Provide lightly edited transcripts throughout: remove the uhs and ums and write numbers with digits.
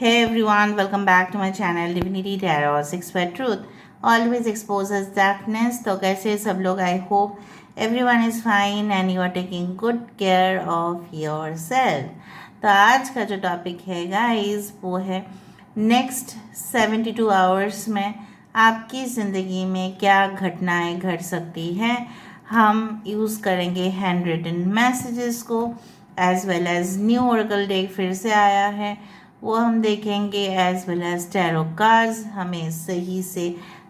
Hey everyone, welcome back to my channel Divinity Tarot 6 for Truth. Always exposes darkness. तो कैसे सब लोग? I hope everyone is fine and you are taking good care of yourself. तो आज का जो topic है guys वो है नेक्स्ट 72 आवर्स में आपकी ज़िंदगी में क्या घटनाएं घट सकती हैं. हम यूज़ करेंगे हैंड रिटन मैसेजेस को as well as new oracle deck फिर से आया है, वो हम देखेंगे as well as tarot cards हमें सही से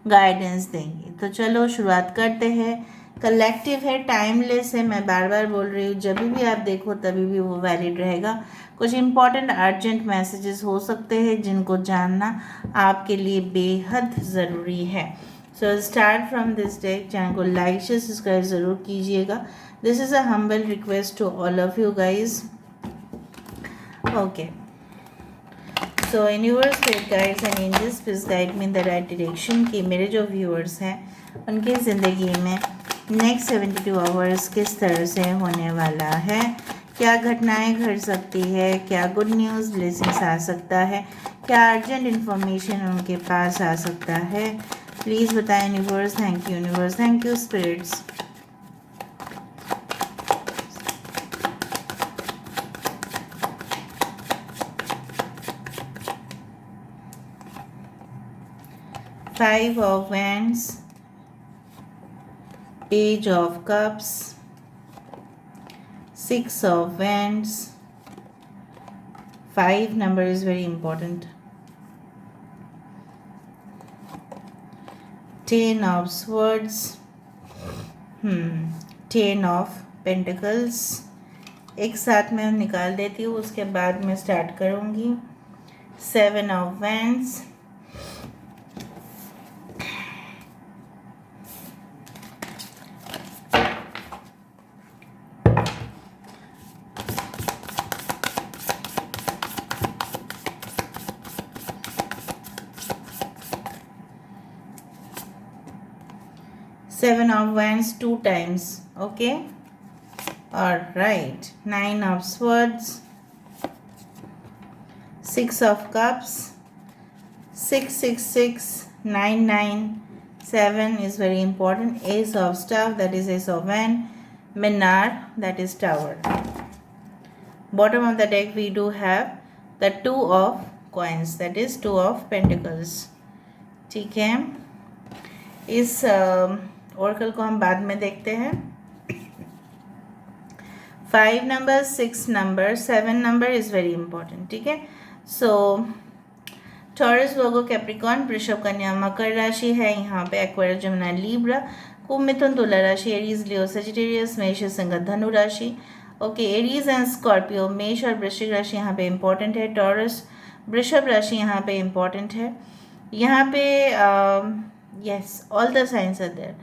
गाइडेंस देंगे. तो चलो शुरुआत करते हैं. कलेक्टिव है, टाइमलेस है, मैं बार बार बोल रही हूँ, जब भी आप देखो तभी भी वो वैलिड रहेगा. कुछ इंपॉर्टेंट अर्जेंट मैसेजेस हो सकते हैं जिनको जानना आपके लिए बेहद ज़रूरी है. So start from this day. Channel को लाइक शेयर सब्सक्राइब ज़रूर कीजिएगा. This is a humble request to all of you guys. Okay, so universe guides and angels please guide me in the right direction कि मेरे जो viewers हैं उनकी ज़िंदगी में नेक्स्ट 72 आवर्स किस तरह से होने वाला है, क्या घटनाएं घट सकती है, क्या गुड न्यूज़ ब्लेसिंग्स आ सकता है, क्या अर्जेंट इन्फॉर्मेशन उनके पास आ सकता है. प्लीज़ बताएं universe. Thank you universe, thank you spirits. Five of Wands, Page of Cups, Six of Wands. 5 number is very important. 10 of Swords, 10 of Pentacles. एक साथ में निकाल देती हूँ, उसके बाद मैं स्टार्ट करूँगी. 7 of Wands, 7 of Wands 2 times. Okay, all right. 9 of Swords, 6 of Cups, 6 6 6 9 9 7 is very important. Ace of Staff, that is Ace of Wands. Minar, that is Tower. Bottom of the deck we do have the 2 of Coins, that is 2 of Pentacles. ठीक है, इस Oracle को हम बाद में देखते हैं. 5 number, 6 number, 7 number is very important. ठीक है, सो टॉरस, वर्गो, कैप्रिकॉर्न, वृषभ, कन्या, मकर राशि है यहाँ पे. एक्वेरियस, जमुना, लीब्रा, कुंभ, मिथुन, तुला राशि, एरीज, लियो, सजिटेरियस, मेष, सिंह, धनु राशि. ओके, एरीज एंड स्कॉर्पियो, मेष और वृश्चिक राशि यहाँ पे इंपॉर्टेंट है. टॉरस, वृषभ राशि यहाँ पे इंपॉर्टेंट है. यहाँ पे yes, all the science are there.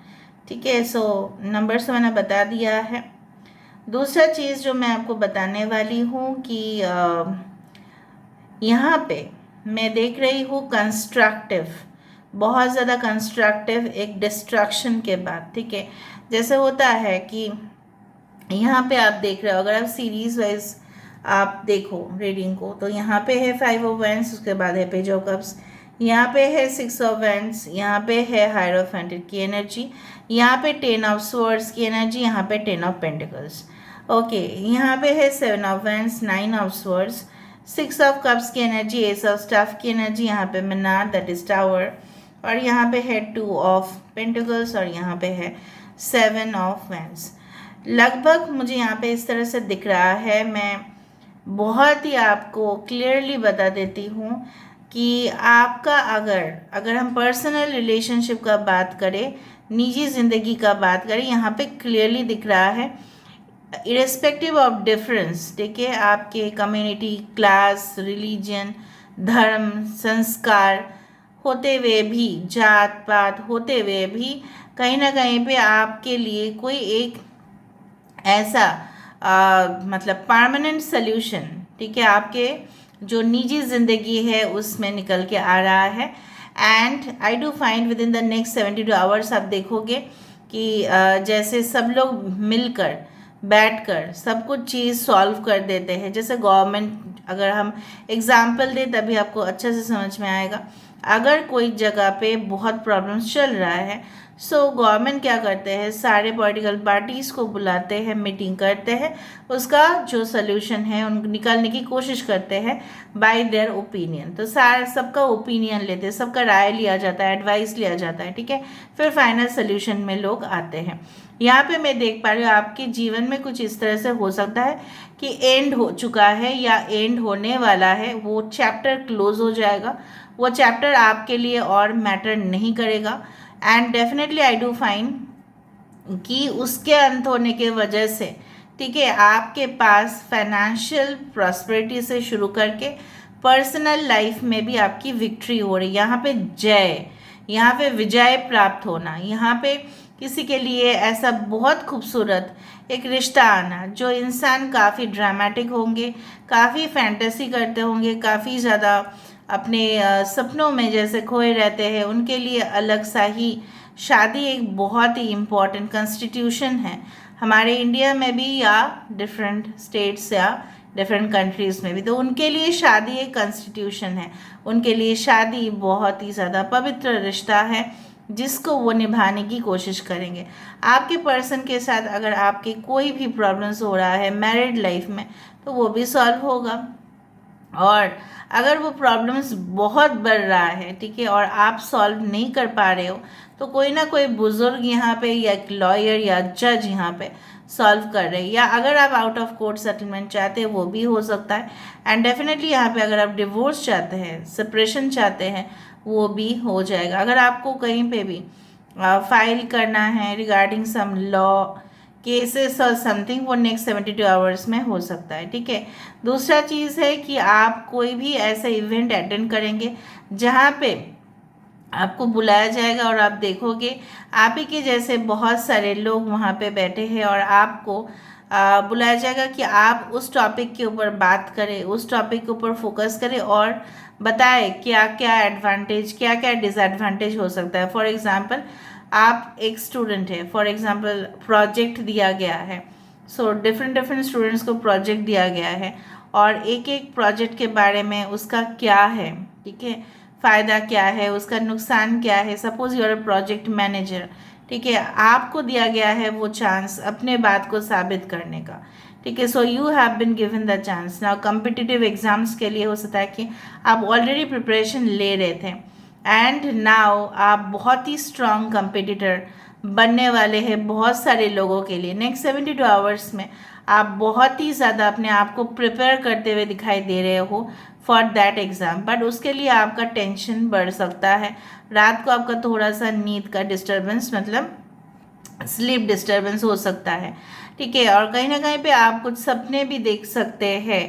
ठीक है, सो नंबर्स तो मैंने बता दिया है. दूसरा चीज़ जो मैं आपको बताने वाली हूँ कि यहाँ पे मैं देख रही हूँ कंस्ट्रक्टिव, बहुत ज़्यादा कंस्ट्रक्टिव एक डिस्ट्रक्शन के बाद. ठीक है, जैसे होता है कि यहाँ पे आप देख रहे हो, अगर आप सीरीज वाइज आप देखो रीडिंग को, तो यहाँ पे है 5 ऑफ वैंड्स, उसके बाद है पेज ऑफ कप्स, यहाँ पे है 6 ऑफ वैंड्स, यहाँ पे है हायरोफेंटेड की एनर्जी, यहाँ पे 10 ऑफ स्वॉर्ड्स की एनर्जी, यहाँ पे 10 ऑफ पेंटिकल्स. ओके, यहाँ पे है 7 of wands, 9 of swords, 6 of cups की एनर्जी, एस ऑफ स्टाफ की एनर्जी, यहाँ पे मिनार, दैट इज टावर, और यहाँ पे है 2 ऑफ पेंटिकल्स, और यहाँ पे है 7 ऑफ वैंड्स. लगभग मुझे यहाँ पे इस तरह से दिख रहा है. मैं बहुत ही आपको क्लियरली बता देती हूँ कि आपका अगर हम पर्सनल रिलेशनशिप का बात करें, निजी ज़िंदगी का बात करें, यहाँ पे क्लियरली दिख रहा है इरेस्पेक्टिव ऑफ डिफरेंस. ठीक है, आपके कम्युनिटी, क्लास, रिलीजन, धर्म, संस्कार होते हुए भी, जात पात होते हुए भी, कहीं ना कहीं पे आपके लिए कोई एक ऐसा मतलब परमानेंट सल्यूशन, ठीक है, आपके जो निजी ज़िंदगी है उसमें निकल के आ रहा है. And I do find with in the next 72 hours आप देखोगे कि जैसे सब लोग मिलकर बैठकर सब कुछ चीज़ सॉल्व कर देते हैं। जैसे गवर्नमेंट, अगर हम एग्जाम्पल दें तभी आपको अच्छे से समझ में आएगा। अगर कोई जगह पे बहुत प्रॉब्लम्स चल रहा है, सो गवर्नमेंट क्या करते हैं, सारे पॉलिटिकल पार्टीज़ को बुलाते हैं, मीटिंग करते हैं, उसका जो सल्यूशन है उन निकालने की कोशिश करते हैं बाय देयर ओपिनियन। तो सारा सबका ओपिनियन लेते हैं, सबका राय लिया जाता है, एडवाइस लिया जाता है, ठीक है। फिर फाइनल सल्यूशन में लोग आते हैं। यहाँ पे मैं देख पा रही हूँ आपके जीवन में कुछ इस तरह से हो सकता है कि एंड हो चुका है या एंड होने वाला है, वो चैप्टर क्लोज हो जाएगा, वो चैप्टर आपके लिए और मैटर नहीं करेगा। And definitely I do find कि उसके अंत होने के वजह से, ठीक है, आपके पास फाइनेंशियल प्रॉस्पेरिटी से शुरू करके पर्सनल लाइफ में भी आपकी विक्ट्री हो रही है। यहाँ पे जय, यहाँ पे विजय प्राप्त होना, यहाँ पे किसी के लिए ऐसा बहुत खूबसूरत एक रिश्ता आना, जो इंसान काफ़ी ड्रामेटिक होंगे, काफ़ी फैंटेसी करते होंगे, काफ़ी ज़्यादा अपने सपनों में जैसे खोए रहते हैं, उनके लिए अलग सा ही शादी एक बहुत ही इम्पॉर्टेंट कॉन्स्टिट्यूशन है हमारे इंडिया में भी, या डिफरेंट स्टेट्स या डिफरेंट कंट्रीज़ में भी। तो उनके लिए शादी एक कॉन्स्टिट्यूशन है, उनके लिए शादी बहुत ही ज़्यादा पवित्र रिश्ता है जिसको वो निभाने की कोशिश करेंगे। आपके पर्सन के साथ अगर आपके कोई भी प्रॉब्लम्स हो रहा है मैरिड लाइफ में, तो वो भी सॉल्व होगा। और अगर वो प्रॉब्लम्स बहुत बढ़ रहा है, ठीक है, और आप सॉल्व नहीं कर पा रहे हो, तो कोई ना कोई बुजुर्ग यहाँ पे या एक लॉयर या जज यहाँ पे सॉल्व कर रहे हैं। या अगर आप आउट ऑफ कोर्ट सेटलमेंट चाहते हैं वो भी हो सकता है। एंड डेफिनेटली यहाँ पे अगर आप डिवोर्स चाहते हैं, सेपरेशन चाहते हैं, वो भी हो जाएगा। अगर आपको कहीं पे भी फाइल करना है रिगार्डिंग सम लॉ केसेस और समथिंग, वो नेक्स्ट 72 आवर्स में हो सकता है, ठीक है। दूसरा चीज़ है कि आप कोई भी ऐसा इवेंट अटेंड करेंगे जहाँ पे आपको बुलाया जाएगा और आप देखोगे आप ही के जैसे बहुत सारे लोग वहाँ पे बैठे हैं, और आपको बुलाया जाएगा कि आप उस टॉपिक के ऊपर बात करें, उस टॉपिक के ऊपर फोकस करें और बताएं क्या क्या एडवांटेज, क्या क्या डिसएडवांटेज हो सकता है। फॉर एग्जांपल, आप एक स्टूडेंट है, फॉर एग्जांपल प्रोजेक्ट दिया गया है, सो डिफरेंट स्टूडेंट्स को प्रोजेक्ट दिया गया है, और एक एक प्रोजेक्ट के बारे में उसका क्या है, ठीक है, फ़ायदा क्या है, उसका नुकसान क्या है। Suppose you are a project manager, ठीक है, आपको दिया गया है वो चांस अपने बात को साबित करने का, ठीक है। So you have been given the chance. Now competitive exams के लिए हो सकता है कि आप ऑलरेडी प्रिपरेशन ले रहे थे, एंड नाउ आप बहुत ही स्ट्रॉन्ग कंपिटिटर बनने वाले हैं बहुत सारे लोगों के लिए। नेक्स्ट 72 आवर्स में आप बहुत ही ज़्यादा अपने आप को प्रिपेयर करते हुए दिखाई दे रहे हो फॉर दैट एग्ज़ाम, बट उसके लिए आपका टेंशन बढ़ सकता है। रात को आपका थोड़ा सा नींद का डिस्टर्बेंस, मतलब स्लीप डिस्टर्बेंस हो सकता है, ठीक है। और कहीं ना कहीं पे आप कुछ सपने भी देख सकते हैं।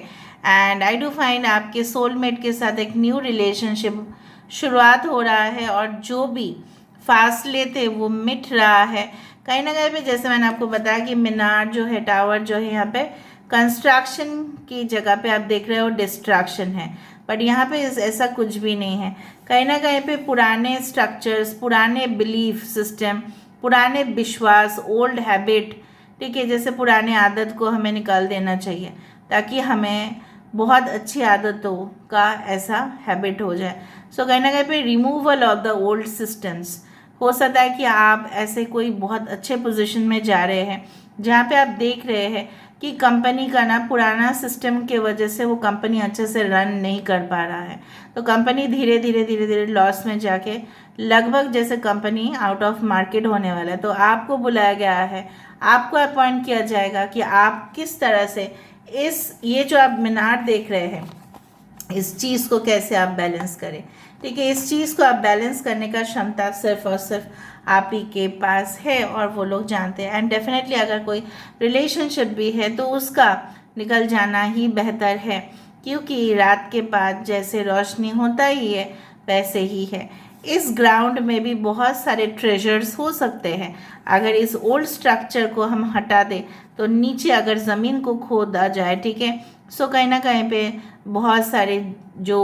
एंड आई डू फाइंड आपके सोलमेट के साथ एक न्यू रिलेशनशिप शुरुआत हो रहा है, और जो भी फासले थे वो मिट रहा है कहीं ना कहीं पे। जैसे मैंने आपको बताया कि मीनार जो है, टावर जो है, यहाँ पे कंस्ट्रक्शन की जगह पे आप देख रहे हो डिस्ट्रैक्शन है, बट यहाँ पे ऐसा कुछ भी नहीं है। कहीं ना कहीं पे पुराने स्ट्रक्चर्स, पुराने बिलीफ सिस्टम, पुराने विश्वास, ओल्ड हैबिट, ठीक है, जैसे पुराने आदत को हमें निकाल देना चाहिए ताकि हमें बहुत अच्छी आदतों का ऐसा हैबिट हो जाए। सो कहीं ना कहीं पे removal of the old systems हो सकता है कि आप ऐसे कोई बहुत अच्छे पोजीशन में जा रहे हैं जहाँ पे आप देख रहे हैं कि कंपनी का ना पुराना सिस्टम के वजह से वो कंपनी अच्छे से रन नहीं कर पा रहा है, तो कंपनी धीरे धीरे लॉस में जाके लगभग जैसे कंपनी आउट ऑफ मार्केट होने वाला है। तो आपको बुलाया गया है, आपको अपॉइंट किया जाएगा कि आप किस तरह से ये जो आप मीनार देख रहे हैं, इस चीज़ को कैसे आप बैलेंस करें, ठीक है। इस चीज़ को आप बैलेंस करने का क्षमता सिर्फ और सिर्फ आप ही के पास है, और वो लोग जानते हैं। एंड डेफिनेटली अगर कोई रिलेशनशिप भी है तो उसका निकल जाना ही बेहतर है, क्योंकि रात के बाद जैसे रोशनी होता ही है वैसे ही है। इस ग्राउंड में भी बहुत सारे ट्रेजर्स हो सकते हैं। अगर इस ओल्ड स्ट्रक्चर को हम हटा दें तो नीचे अगर ज़मीन को खोदा जाए, ठीक है, सो कहीं ना कहीं पे बहुत सारे जो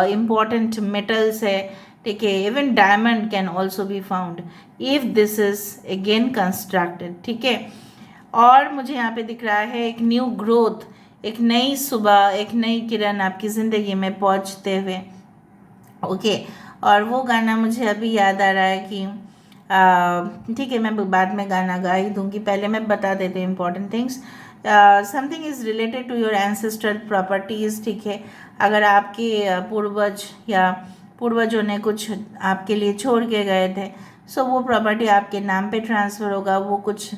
इम्पोर्टेंट मेटल्स है, ठीक है, even diamond can also be found if this is again constructed, ठीक है। और मुझे यहाँ पे दिख रहा है एक न्यू ग्रोथ, एक नई सुबह, एक नई किरण आपकी ज़िंदगी में पहुँचते हुए। ओके, और वो गाना मुझे अभी याद आ रहा है कि ठीक है, मैं बाद में गाना गा ही दूँगी, पहले मैं बता देती हूँ important things. Something is related to your ancestral properties, ठीक है। अगर आपके पूर्वज या पूर्वजों ने कुछ आपके लिए छोड़ के गए थे, सो वो प्रॉपर्टी आपके नाम पे ट्रांसफ़र होगा। वो कुछ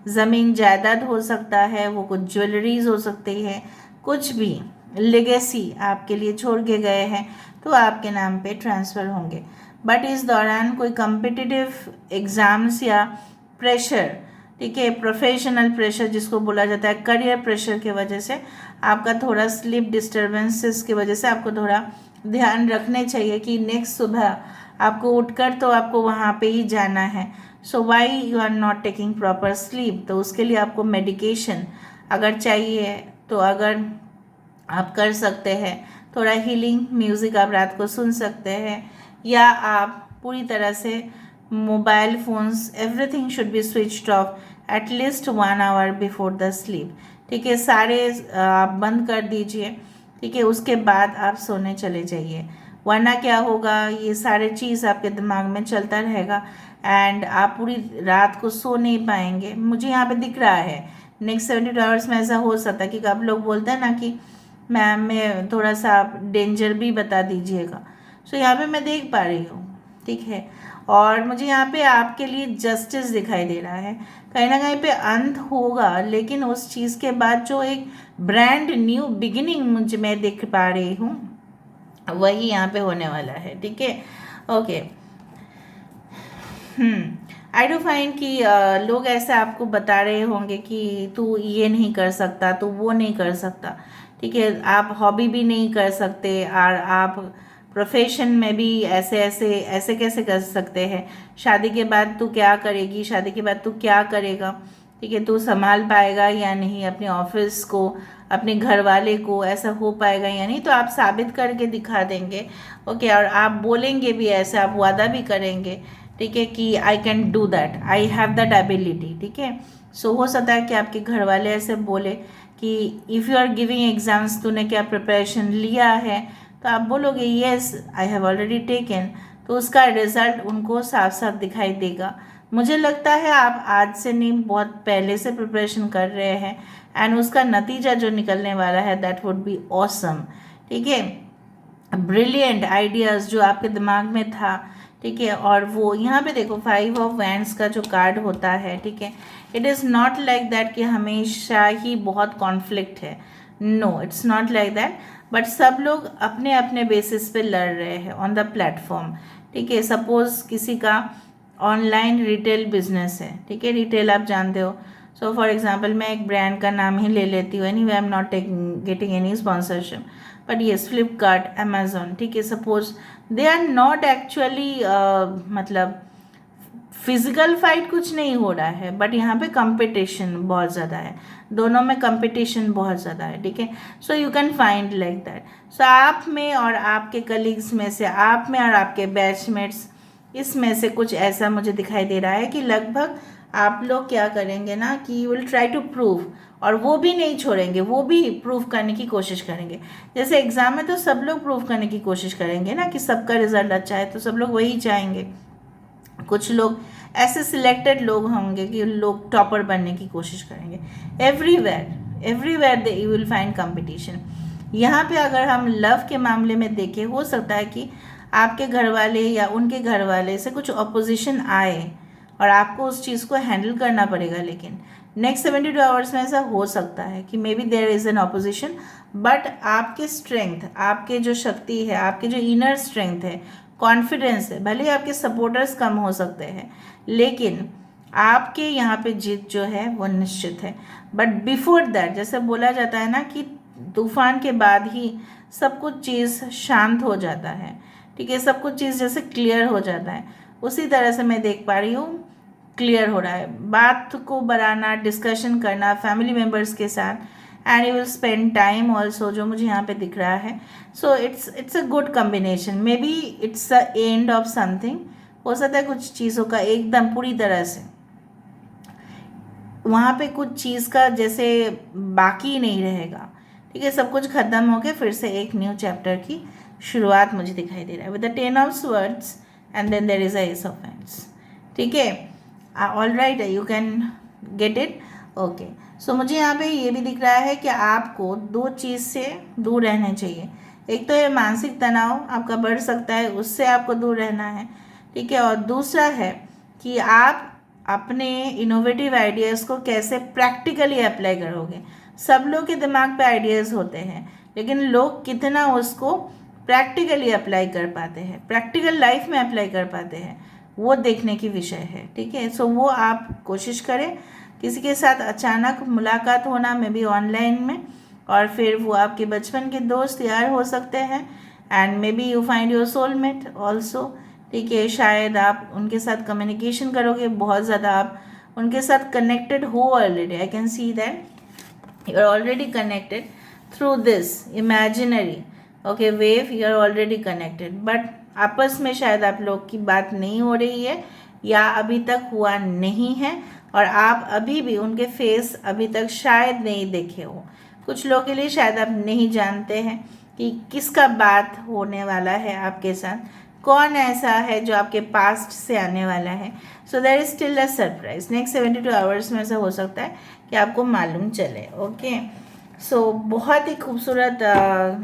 ज़मीन जायदाद हो सकता है, वो कुछ ज्वेलरीज हो सकती है, कुछ भी लेगेसी आपके लिए छोड़ के गए हैं तो आपके नाम पे ट्रांसफ़र होंगे। बट इस दौरान कोई कम्पिटिटिव एग्ज़ाम्स या प्रेशर, ठीक है, प्रोफेशनल प्रेशर जिसको बोला जाता है, करियर प्रेशर की वजह से आपका थोड़ा स्लीप डिस्टर्बेंसेस की वजह से आपको थोड़ा ध्यान रखने चाहिए कि नेक्स्ट सुबह आपको उठकर तो आपको वहाँ पे ही जाना है। So why you are not taking proper sleep, तो उसके लिए आपको मेडिकेशन अगर चाहिए तो अगर आप कर सकते हैं, थोड़ा हीलिंग म्यूज़िक आप रात को सुन सकते हैं, या आप पूरी तरह से mobile phones everything should be switched off at least 1 hour before the sleep, ठीक है। सारे आप बंद कर दीजिए, ठीक है, उसके बाद आप सोने चले जाइए। वरना क्या होगा, ये सारे चीज़ आपके दिमाग में चलता रहेगा एंड आप पूरी रात को सो नहीं पाएंगे। मुझे यहाँ पे दिख रहा है नेक्स्ट 72 आवर्स में ऐसा हो सकता है कि आप लोग बोलते हैं ना कि मैम मैं थोड़ा सा आप डेंजर भी बता दीजिएगा। सो यहाँ पे मैं देख पा रही हूँ, ठीक है। और मुझे यहाँ पे आपके लिए जस्टिस दिखाई दे रहा है, कहीं ना कहीं पे अंत होगा, लेकिन उस चीज़ के बाद जो एक ब्रांड न्यू बिगिनिंग मुझे मैं देख पा रही हूँ वही यहाँ पे होने वाला है, ठीक है। ओके, आई डू फाइंड कि लोग ऐसे आपको बता रहे होंगे कि तू ये नहीं कर सकता, तू वो नहीं कर सकता, ठीक है। आप हॉबी भी नहीं कर सकते और आप प्रोफेशन में भी ऐसे ऐसे ऐसे कैसे कर सकते हैं। शादी के बाद तू क्या करेगी, शादी के बाद तू क्या करेगा, ठीक है, तू संभाल पाएगा या नहीं अपने ऑफिस को, अपने घर वाले को, ऐसा हो पाएगा या नहीं। तो आप साबित करके दिखा देंगे, ओके। और आप बोलेंगे भी ऐसे, आप वादा भी करेंगे, ठीक है, कि I can do that, I have that ability, ठीक है। सो हो सकता है कि आपके घर वाले ऐसे बोले कि if you are giving exams, तूने क्या प्रिपरेशन लिया है, तो आप बोलोगे yes I have already taken, तो उसका रिजल्ट उनको साफ साफ दिखाई देगा। मुझे लगता है आप आज से नहीं, बहुत पहले से प्रिपरेशन कर रहे हैं एंड उसका नतीजा जो निकलने वाला है दैट वुड बी ऑसम, ठीक है। ब्रिलियंट आइडियाज़ जो आपके दिमाग में था, ठीक है। और वो यहाँ पे देखो 5 ऑफ वैंड्स का जो कार्ड होता है, ठीक है, it is not like that कि हमेशा ही बहुत कॉन्फ्लिक्ट है, no it's not like that. But सब लोग अपने अपने बेसिस पे लड़ रहे हैं ऑन द प्लेटफॉर्म, ठीक है। सपोज किसी का ऑनलाइन रिटेल बिजनेस है, ठीक है, रिटेल आप जानते हो। सो फॉर एग्जाम्पल मैं एक ब्रांड का नाम ही ले लेती हूँ, anyway I am not getting any sponsorship, but yes Flipkart, Amazon, ठीक है। Suppose they are not actually मतलब फिजिकल फाइट कुछ नहीं हो रहा है, बट यहाँ पे कंपटीशन बहुत ज़्यादा है, दोनों में कंपटीशन बहुत ज़्यादा है, ठीक है। So you can find like that. So आप में और आपके कलीग्स में से, आप में और आपके बैचमेट्स, इसमें से कुछ ऐसा मुझे दिखाई दे रहा है कि लगभग आप लोग क्या करेंगे ना कि you will try to prove, और वो भी नहीं छोड़ेंगे, वो भी प्रूव करने की कोशिश करेंगे। जैसे एग्ज़ाम में तो सब लोग प्रूव करने की कोशिश करेंगे ना कि सबका रिजल्ट अच्छा है, तो सब लोग वही चाहेंगे। कुछ लोग ऐसे सिलेक्टेड लोग होंगे कि लोग टॉपर बनने की कोशिश करेंगे। Everywhere everywhere they you will find competition. यहाँ पे अगर हम लव के मामले में देखें, हो सकता है कि आपके घर वाले या उनके घर वाले से कुछ अपोजिशन आए और आपको उस चीज़ को हैंडल करना पड़ेगा। लेकिन नेक्स्ट 72 आवर्स में ऐसा हो सकता है कि maybe there is an opposition, but आपके स्ट्रेंथ, आपके जो शक्ति है, आपके जो इनर स्ट्रेंथ है, कॉन्फिडेंस है, भले ही आपके सपोर्टर्स कम हो सकते हैं, लेकिन आपके यहाँ पे जीत जो है वो निश्चित है। बट बिफोर दैट, जैसे बोला जाता है ना कि तूफान के बाद ही सब कुछ चीज़ शांत हो जाता है, ठीक है, सब कुछ चीज़ जैसे क्लियर हो जाता है, उसी तरह से मैं देख पा रही हूँ क्लियर हो रहा है। बात को बढ़ाना, डिस्कशन करना फैमिली मेम्बर्स के साथ, and you will spend time also, जो मुझे यहाँ पे दिख रहा है। So it's a good combination, may be it's the end of something. हो सकता है कुछ चीज़ों का एकदम पूरी तरह से वहाँ पे कुछ चीज़ का जैसे बाकी नहीं रहेगा, ठीक है। सब कुछ ख़त्म होके फिर से एक न्यू चैप्टर की शुरुआत मुझे दिखाई दे रहा है, with the 10 of swords and then there is a ace of hands, ठीक है। All right, you can get it, okay. So मुझे यहाँ पे ये भी दिख रहा है कि आपको दो चीज़ से दूर रहना चाहिए। एक तो है मानसिक तनाव आपका बढ़ सकता है, उससे आपको दूर रहना है, ठीक है। और दूसरा है कि आप अपने इनोवेटिव आइडियाज़ को कैसे प्रैक्टिकली अप्लाई करोगे। सब लोग के दिमाग पे आइडियाज़ होते हैं, लेकिन लोग कितना उसको प्रैक्टिकली अप्लाई कर पाते हैं, प्रैक्टिकल लाइफ में अप्लाई कर पाते हैं, वो देखने की विषय है, ठीक है। सो वो आप कोशिश करें। किसी के साथ अचानक मुलाकात होना, मे बी ऑनलाइन में, और फिर वो आपके बचपन के दोस्त यार हो सकते हैं, and may be you find your soulmate also, ठीक है। शायद आप उनके साथ कम्युनिकेशन करोगे, बहुत ज़्यादा आप उनके साथ कनेक्टेड हो already. I can see that you are already connected through this imaginary okay wave, you are already connected, but आपस में शायद आप लोग की बात नहीं हो रही है या अभी तक हुआ नहीं है, और आप अभी भी उनके फेस अभी तक शायद नहीं देखे हो। कुछ लोगों के लिए शायद आप नहीं जानते हैं कि किसका बात होने वाला है आपके साथ, कौन ऐसा है जो आपके पास्ट से आने वाला है। So there is still a surprise. Next 72 hours में ऐसा हो सकता है कि आपको मालूम चले, ओके। सो बहुत ही खूबसूरत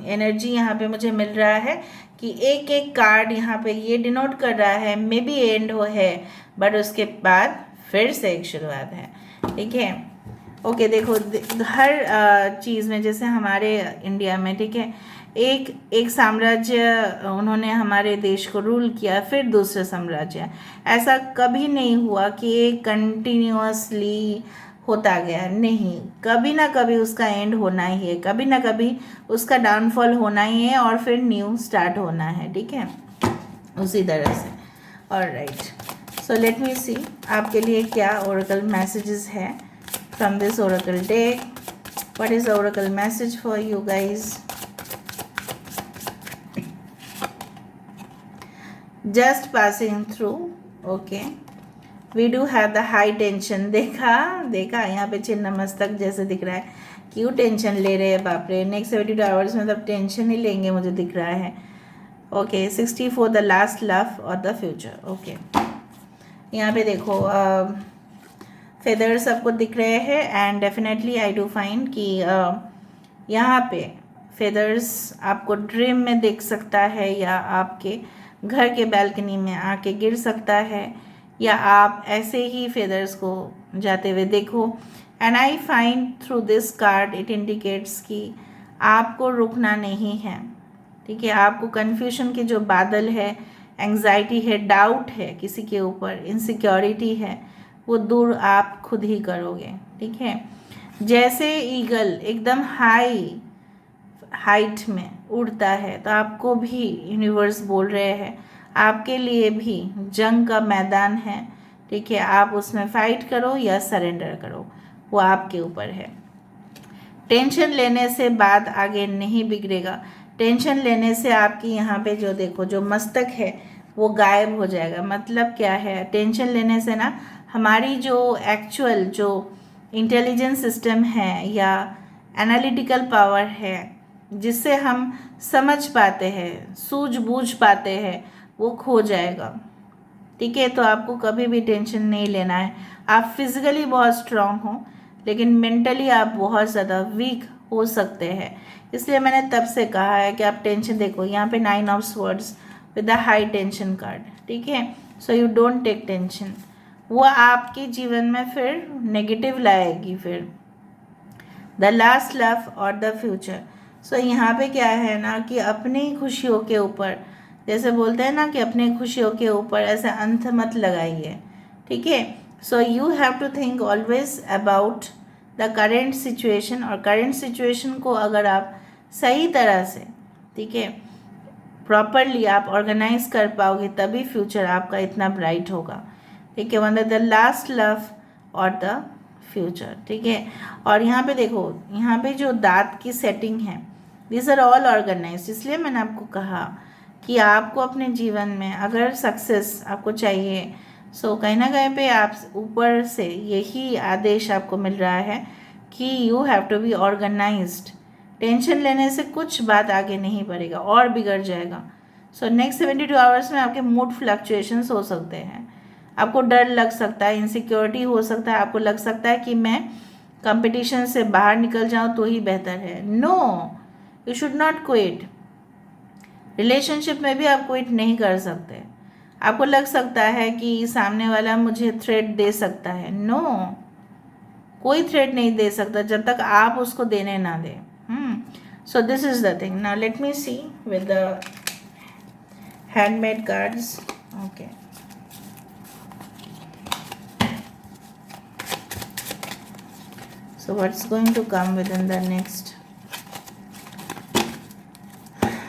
एनर्जी यहाँ पे मुझे मिल रहा है कि एक एक कार्ड यहाँ पे ये डिनोट कर रहा है मे बी एंड हो है, बट उसके बाद फिर से एक शुरुआत है, ठीक है। ओके, देखो हर चीज़ में, जैसे हमारे इंडिया में, ठीक है, एक एक साम्राज्य उन्होंने हमारे देश को रूल किया, फिर दूसरे साम्राज्य, ऐसा कभी नहीं हुआ कि एक कंटिन्यूअसली होता गया, नहीं, कभी ना कभी उसका एंड होना ही है, कभी ना कभी उसका डाउनफॉल होना ही है, और फिर न्यू स्टार्ट होना है, ठीक है, उसी तरह से। ऑलराइट, सो लेट मी सी आपके लिए क्या ओरेकल मैसेजेस है from this oracle deck. What is the oracle message for you guys? Just passing through, okay. We do have the high tension. देखा यहाँ पे चिन्ह मस्तक जैसे दिख रहा है। क्यों टेंशन ले रहे हैं, बाप रे। नेक्स्ट 72 आवर्स में तब टेंशन ही लेंगे, मुझे दिख रहा है, ओके। 64 द लास्ट लव और द फ्यूचर, ओके। यहाँ पे देखो फेदर्स आपको दिख रहे हैं, and definitely I do find कि यहाँ पे फेदर्स आपको ड्रीम में दिख सकता है, या आपके घर के बालकनी में आके गिर सकता है, या आप ऐसे ही फेदर्स को जाते हुए देखो। And I find through this card it indicates कि आपको रुकना नहीं है, ठीक है। आपको कन्फ्यूजन के जो बादल है, एंग्जाइटी है, डाउट है किसी के ऊपर, इनसिक्योरिटी है, वो दूर आप खुद ही करोगे, ठीक है। जैसे ईगल एकदम हाइट में उड़ता है, तो आपको भी यूनिवर्स बोल रहे हैं आपके लिए भी जंग का मैदान है, ठीक है। आप उसमें फाइट करो या सरेंडर करो, वो आपके ऊपर है। टेंशन लेने से बात आगे नहीं बिगड़ेगा। टेंशन लेने से आपकी यहाँ पे जो देखो जो मस्तक है वो गायब हो जाएगा। मतलब क्या है, टेंशन लेने से ना हमारी जो एक्चुअल जो इंटेलिजेंस सिस्टम है या एनालिटिकल पावर है, जिससे हम समझ पाते हैं, सूझबूझ पाते हैं, वो खो जाएगा, ठीक है। तो आपको कभी भी टेंशन नहीं लेना है। आप फिजिकली बहुत स्ट्रांग हो, लेकिन मेंटली आप बहुत ज़्यादा वीक हो सकते हैं। इसलिए मैंने तब से कहा है कि आप टेंशन, देखो यहाँ पे 9 of swords with the high tension card, ठीक है। So you don't take tension, वो आपके जीवन में फिर नेगेटिव लाएगी, फिर द लास्ट लव और द फ्यूचर। सो यहाँ पे क्या है ना कि अपनी खुशियों के ऊपर, जैसे बोलते हैं ना कि अपनी खुशियों के ऊपर ऐसे अंत मत लगाइए, ठीक है। So you have to think always about the current situation, और करेंट सिचुएशन को अगर आप सही तरह से, ठीक है, प्रॉपरली आप ऑर्गेनाइज कर पाओगे, तभी फ्यूचर आपका इतना ब्राइट होगा, ठीक है। वन द लास्ट लव और द फ्यूचर, ठीक है। और यहाँ पे देखो, यहाँ पे जो दांत की सेटिंग है, दिस आर ऑल ऑर्गेनाइज। इसलिए मैंने आपको कहा कि आपको अपने जीवन में अगर सक्सेस आपको चाहिए, सो कहीं ना कहीं पे आप ऊपर से यही आदेश आपको मिल रहा है कि you have to be organized. Tension लेने से कुछ बात आगे नहीं बढ़ेगा और बिगड़ जाएगा। सो नेक्स्ट 72 आवर्स में आपके मूड फ्लक्चुएशंस हो सकते हैं। आपको डर लग सकता है, इनसिक्योरिटी हो सकता है, आपको लग सकता है कि मैं कंपटीशन से बाहर निकल जाऊं तो ही बेहतर है। No, you should not quit. Relationship में भी आप क्विट नहीं कर सकते। आपको लग सकता है कि सामने वाला मुझे थ्रेट दे सकता है। नो, कोई थ्रेट नहीं दे सकता जब तक आप उसको देने ना दें। So this is the thing. Now let me see with the handmade cards. Okay, so what's going to come within the next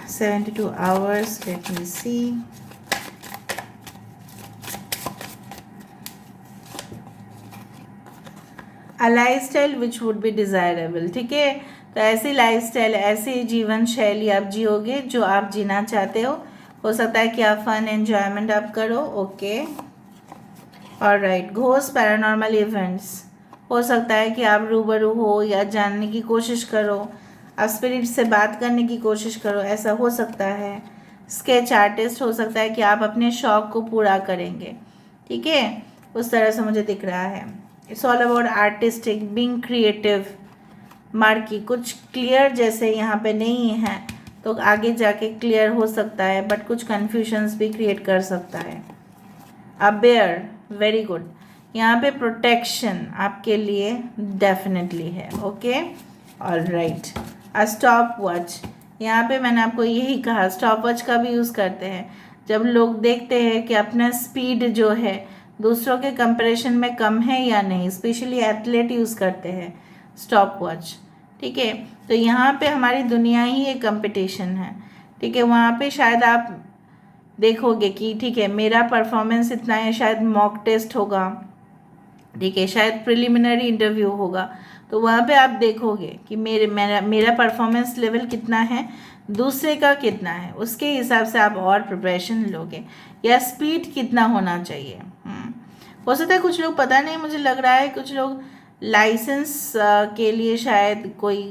72 hours? Let me see. A lifestyle which would be desirable। ठीक है, तो ऐसी lifestyle, ऐसी जीवन शैली आप जियोगे जो आप जीना चाहते हो सकता है कि आप फन एंजॉयमेंट आप करो। Okay, alright. Ghost paranormal events, हो सकता है कि आप रूबरू हो या जानने की कोशिश करो, आप स्पिरिट से बात करने की कोशिश करो, ऐसा हो सकता है। स्केच आर्टिस्ट, हो सकता है कि आप अपने शौक को पूरा करेंगे। ठीक है, उस तरह से मुझे दिख रहा है। It's all about artistic, being creative. Marquee कुछ क्लियर जैसे यहाँ पे नहीं है तो आगे जाके क्लियर हो सकता है, बट कुछ कन्फ्यूजन्स भी क्रिएट कर सकता है। A bear, very good. यहाँ पे प्रोटेक्शन आपके लिए डेफिनेटली है। Okay, alright. A stop watch, यहाँ पे मैंने आपको यही कहा, स्टॉप वॉच का भी यूज़ करते हैं जब लोग देखते हैं कि अपना स्पीड जो है दूसरों के कंपैरिजन में कम है या नहीं। स्पेशली एथलीट यूज़ करते हैं स्टॉप वॉच। ठीक है, तो यहाँ पे हमारी दुनिया ही एक कंपटीशन है। ठीक है, वहाँ पे शायद आप देखोगे कि ठीक है मेरा परफॉर्मेंस इतना है, शायद मॉक टेस्ट होगा, ठीक है, शायद प्रिलिमिनरी इंटरव्यू होगा, तो वहाँ पे आप देखोगे कि मेरा परफॉर्मेंस लेवल कितना है, दूसरे का कितना है, उसके हिसाब से आप और प्रिपरेशन लोगे, या स्पीड कितना होना चाहिए। हो सकता है कुछ लोग, पता नहीं, मुझे लग रहा है कुछ लोग लाइसेंस के लिए शायद कोई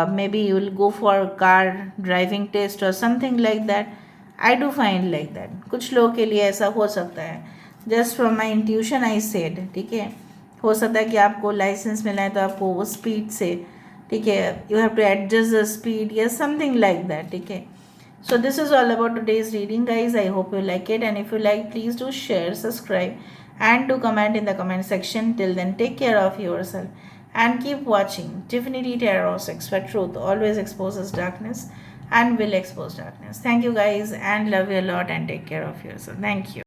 maybe you will go for car driving test और something like that. I do find like that, कुछ लोगों के लिए ऐसा हो सकता है। Just from my intuition I said. ठीक है, हो सकता है कि आपको लाइसेंस मिला है तो आपको वो स्पीड से, ठीक है, you have to adjust the speed या समथिंग लाइक दैट। ठीक है, so this is all about today's reading, guys. I hope you like it, and if you like, please do share, subscribe, and do comment in the comment section. Till then, take care of yourself and keep watching Divinity Tarot 6, where truth always exposes darkness and will expose darkness. Thank you, guys, and love you a lot, and take care of yourself. Thank you.